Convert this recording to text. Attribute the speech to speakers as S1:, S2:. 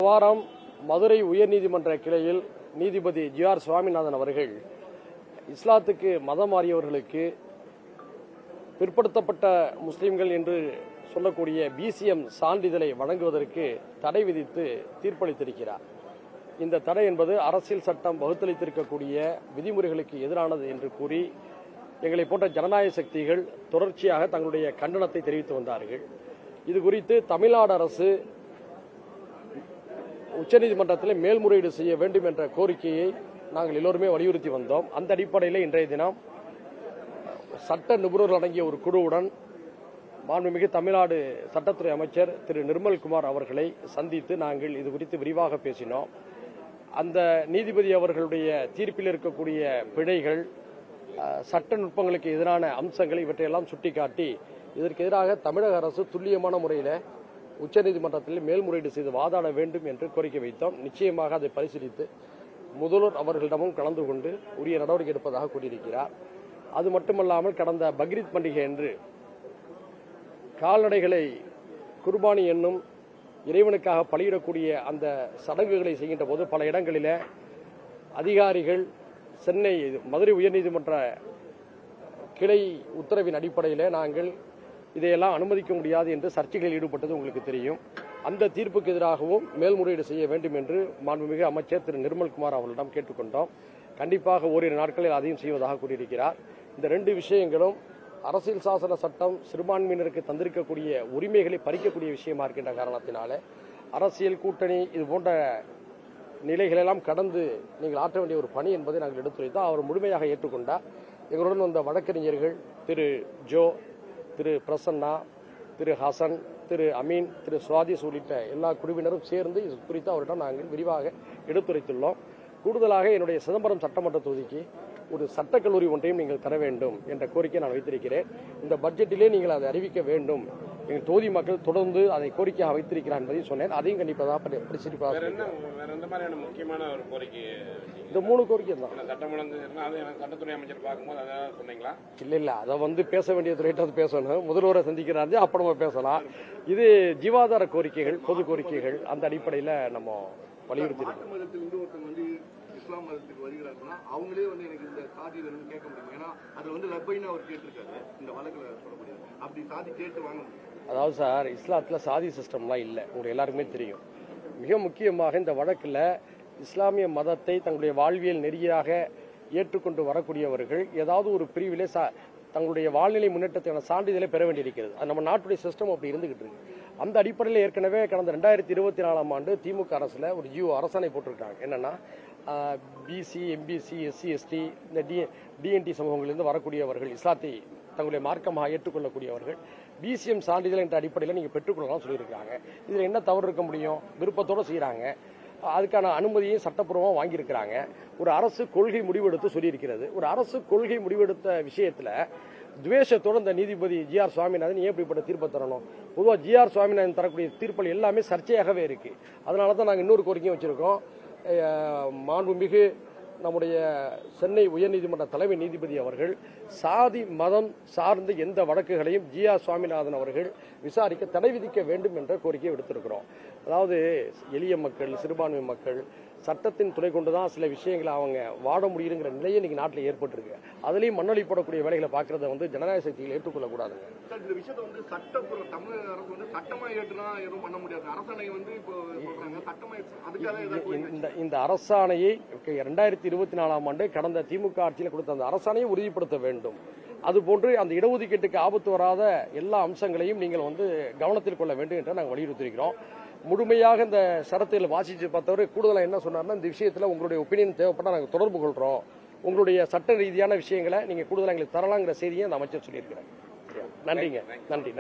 S1: வாரம் மதுரை உயர்நீதிமன்ற கிளையில் நீதிபதி ஜி.ஆர். சுவாமிநாதன் அவர்கள் இஸ்லாத்துக்கு மதம் மாறியவர்களுக்கு பிற்படுத்தப்பட்ட முஸ்லிம்கள் என்று சொல்லக்கூடிய பிசிஎம் சான்றிதழை வழங்குவதற்கு தடை விதித்து தீர்ப்பளித்திருக்கிறார். இந்த தடை என்பது அரசியல் சட்டம் வகுத்தளித்திருக்கக்கூடிய விதிமுறைகளுக்கு எதிரானது என்று கூறி எங்களை போன்ற ஜனநாயக சக்திகள் தொடர்ச்சியாக தங்களுடைய கண்டனத்தை தெரிவித்து வந்தார்கள். இது குறித்து தமிழ்நாடு அரசு உச்சநீதிமன்றத்தில் மேல்முறையீடு செய்ய வேண்டும் என்ற கோரிக்கையை நாங்கள் எல்லோருமே வலியுறுத்தி வந்தோம். அந்த அடிப்படையில் இன்றைய தினம் சட்ட நிபுணர்கள் அடங்கிய ஒரு குழுவுடன் மாண்புமிகு தமிழ்நாடு சட்டத்துறை அமைச்சர் திரு நிர்மல்குமார் அவர்களை சந்தித்து நாங்கள் இது குறித்து விரிவாக பேசினோம். அந்த நீதிபதி அவர்களுடைய தீர்ப்பில் இருக்கக்கூடிய பிழைகள், சட்ட நுட்பங்களுக்கு எதிரான அம்சங்கள் இவற்றையெல்லாம் சுட்டிக்காட்டி இதற்கு எதிராக தமிழக அரசு துல்லியமான முறையில் உச்சநீதிமன்றத்தில் மேல்முறையீடு செய்து வாதாட வேண்டும் என்று கோரிக்கை வைத்தோம். நிச்சயமாக அதை பரிசீலித்து முதல்வர் அவர்களிடமும் கலந்து கொண்டு உரிய நடவடிக்கை எடுப்பதாக கூறியிருக்கிறார். அது மட்டுமல்லாமல் கடந்த பக்ரீத் பண்டிகை என்று கால்நடைகளை குர்பானி என்னும் இறைவனுக்காக பலியிடக்கூடிய அந்த சடங்குகளை செய்கின்ற போது பல இடங்களில் அதிகாரிகள் சென்னை மதுரை உயர்நீதிமன்ற கிளை உத்தரவின் அடிப்படையில் நாங்கள் இதையெல்லாம் அனுமதிக்க முடியாது என்று சர்ச்சைகளில் ஈடுபட்டது உங்களுக்கு தெரியும். அந்த தீர்ப்புக்கு எதிராகவும் மேல்முறையீடு செய்ய வேண்டும் என்று மாண்புமிகு அமைச்சர் திரு நிர்மல்குமார் அவர்களிடம் கேட்டுக்கொண்டோம். கண்டிப்பாக ஓரிரு நாட்களில் அதையும் செய்வதாக கூறியிருக்கிறார். இந்த ரெண்டு விஷயங்களும் அரசியல் சாசன சட்டம் சிறுபான்மையினருக்கு தந்திருக்கக்கூடிய உரிமைகளை பறிக்கக்கூடிய விஷயமா இருக்கின்ற காரணத்தினால அரசியல் கூட்டணி இது போன்ற நிலைகளெல்லாம் கடந்து நீங்கள் ஆற்ற வேண்டிய ஒரு பணி என்பதை நாங்கள் எடுத்துரைத்தோம். அவர் முழுமையாக ஏற்றுக்கொண்டார். எங்களுடன் வந்த வழக்கறிஞர்கள் திரு ஜோ, திரு பிரசன்னா, திரு ஹசன், திரு அமீன், திரு சுவாதிஸ் உள்ளிட்ட எல்லா குழுவினரும் சேர்ந்து இது குறித்து அவரிடம் நாங்கள் விரிவாக எடுத்துரைத்துள்ளோம். கூடுதலாக என்னுடைய சிதம்பரம் சட்டமன்ற தொகுதிக்கு ஒரு சட்டக்கல்லூரி ஒன்றையும் நீங்கள் தர வேண்டும் என்ற கோரிக்கை நான் வைத்திருக்கிறேன். இந்த பட்ஜெட்டிலே நீங்கள் அதை அறிவிக்க வேண்டும். எங்கள் தொகுதி மக்கள் தொடர்ந்து அதை கோரிக்கையாக வைத்திருக்கிறார் என்பதையும் சொன்னேன். அதையும் கண்டிப்பாக
S2: முக்கியமான ஒரு கோரிக்கை
S1: இந்த 3 கோரிக்கை தான்.
S2: சட்டத்துறை அமைச்சர் பார்க்கும்போது அதாவது சொன்னீங்களா?
S1: இல்ல அதை பேச வேண்டிய துறையிட்ட பேசணும். முதல்வரை சந்திக்கிறாரு, அப்புறமா பேசலாம். இது ஜீவாதார கோரிக்கைகள், பொது கோரிக்கைகள். அந்த அடிப்படையில் நம்ம வலியுறுத்தி
S3: இஸ்லாம் மதத்துக்கு வருகிறார்கள்னா அவங்களே எனக்கு இந்த சாதி வேணும்னு கேட்க முடியும். ஏன்னா அது லப்பைன்னு அவர் கேட்டிருக்காரு. இந்த வழக்குல சொல்லக்கூடியது அப்படி சாதி கேட்டு வாங்க முடியும்.
S1: அதாவது சார், இஸ்லாத்தில் சாதி சிஸ்டம்லாம் இல்லை, உங்களுக்கு எல்லாருக்குமே தெரியும். மிக முக்கியமாக இந்த வழக்கில் இஸ்லாமிய மதத்தை தங்களுடைய வாழ்வியல் நெறியாக ஏற்றுக்கொண்டு வரக்கூடியவர்கள் ஏதாவது ஒரு பிரிவிலே தங்களுடைய வாழ்நிலை முன்னேற்றத்துக்கான சான்றிதழை பெற வேண்டியிருக்கிறது. அது நம்ம நாட்டுடைய சிஸ்டம் அப்படி இருந்துகிட்டு இருக்கு. அந்த அடிப்படையில் ஏற்கனவே கடந்த 2024ஆம் ஆண்டு திமுக அரசுல ஒரு ஜியோ அரசாணை போட்டிருக்காங்க. என்னன்னா பிசி, எம்பிசி, எஸ்சி, எஸ்டி, இந்த டிஎன்டி சமூகங்களிலிருந்து வரக்கூடியவர்கள், இஸ்லாத்தை தங்களுடைய மார்க்கமாக ஏற்றுக்கொள்ளக்கூடியவர்கள் பிசிஎம் சான்றிதழ் என்ற அடிப்படையில் நீங்க பெற்றுக்கொள்ளலாம் சொல்லியிருக்காங்க. இதுல என்ன தவறு இருக்க முடியும்? விருப்பத்தோடு செய்யறாங்க. அதுக்கான அனுமதியை சட்டப்பூர்வமாக வாங்கியிருக்கிறாங்க. ஒரு அரசு கொள்கை முடிவெடுத்து சொல்லியிருக்கிறது. ஒரு அரசு கொள்கை முடிவெடுத்த விஷயத்துல துவேஷத்தோடு இந்த நீதிபதி ஜி.ஆர். சுவாமிநாதன் ஏன் இப்படிப்பட்ட தீர்ப்பை தரணும்? பொதுவாக ஜி.ஆர். சுவாமிநாதன் தரக்கூடிய தீர்ப்புகள் எல்லாமே சர்ச்சையாகவே இருக்கு. அதனால தான் நாங்கள் இன்னொரு கோரிக்கையும் வச்சிருக்கோம். மாண்புமிகு நம்முடைய சென்னை உயர்நீதிமன்ற தலைமை நீதிபதி அவர்கள் சாதி மதம் சார்ந்த எந்த வழக்குகளையும் ஜி.ஆர். சுவாமிநாதன் அவர்கள் விசாரிக்க தடை விதிக்க வேண்டும் என்ற கோரிக்கையை விடுத்திருக்கிறோம். அதாவது எளிய மக்கள், சிறுபான்மை மக்கள் சட்டத்தின் துணை கொண்டுதான் சில விஷயங்களை அவங்க வாட முடியுங்கிற நிலையை இன்னைக்கு நாட்டில் ஏற்பட்டிருக்கு. அதுலேயும் மண்ணொலி போடக்கூடிய வேலைகளை பார்க்கறத ஜனநாயக சக்திகள் ஏற்றுக்கொள்ளக்கூடாதுங்க.
S3: இந்த விஷயத்தை சட்டப்பூர்வ தமிழக அரசு சட்டமா ஏற்றுனா எதுவும் பண்ண முடியாது. அரசாணை
S1: இந்த அரசாணையை 2024ஆம் ஆண்டு கடந்த திமுக ஆட்சியில் கொடுத்த அந்த அரசாணையை உறுதிப்படுத்த வேண்டும். அதுபோன்று அந்த இடஒதுக்கீட்டுக்கு ஆபத்து வராத எல்லா அம்சங்களையும் நீங்கள் கவனத்தில் கொள்ள வேண்டும் என்று நாங்கள் வலியுறுத்தியிருக்கிறோம். முழுமையாக இந்த சரத்தில் வாசிச்சு பார்த்தவர் கூடுதலாக என்ன சொன்னார்னா, இந்த விஷயத்தில் உங்களுடைய ஒப்பீனியன் தேவைப்பட்டால் நாங்கள் தொடர்பு கொள்கிறோம், உங்களுடைய சட்ட ரீதியான விஷயங்களை நீங்கள் கூடுதலாக எங்களுக்கு தரலாங்கிற செய்தியை அந்த அமைச்சர் சொல்லியிருக்கிறேன். நன்றிங்க. நன்றி.